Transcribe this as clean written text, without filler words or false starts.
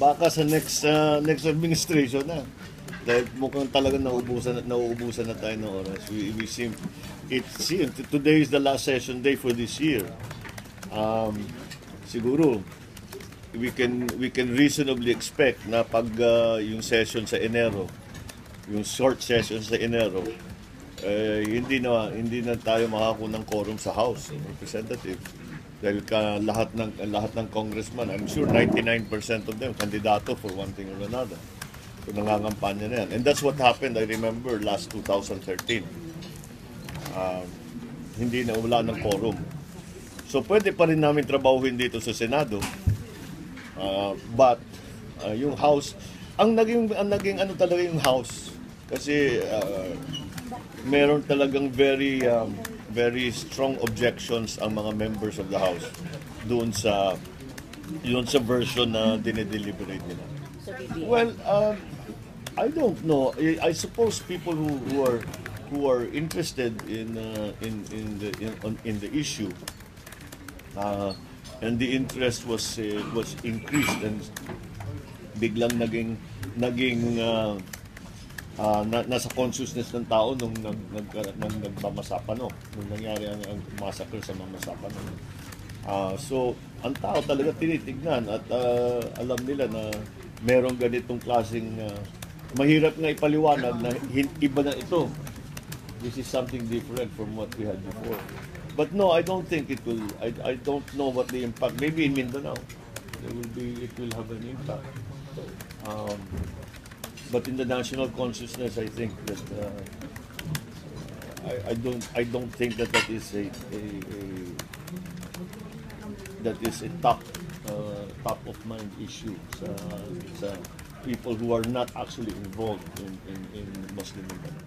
baka sa next administration na. Dahil mukhang talagang nauubusan na tayo ng oras. Today is the last session day for this year. Siguro we can reasonably expect na pag yung session sa Enero, yung short session sa Enero, hindi na tayo makakuha ng quorum sa House of Representatives. Dahil lahat ng congressman, I'm sure 99% of them kandidato for one thing or another. So nangangampanya na yan. And that's what happened, I remember, last 2013. Wala ng quorum. So pwede pa rin namin trabahuhin dito sa Senado. But yung House, ang naging ano talaga yung House, kasi meron talagang very strong objections ang mga members of the House doon sa version na dinedeliberate nila. Well, I don't know. I suppose people who are interested in the issue, and the interest was increased, and biglang naging nasa consciousness ng tao nung nagmamasapano, nung nangyari ang massacre sa Mamasapano. So, ang tao talaga tinitignan at alam nila na merong ganitong klaseng mahirap nga ipaliwanag na iba na ito. This is something different from what we had before. But no, I don't think it will. I don't know what the impact. Maybe in Mindanao, it will have an impact. But in the national consciousness, I think that I don't think that is a top of mind issue sa people who are not actually involved in Muslim Mindanao.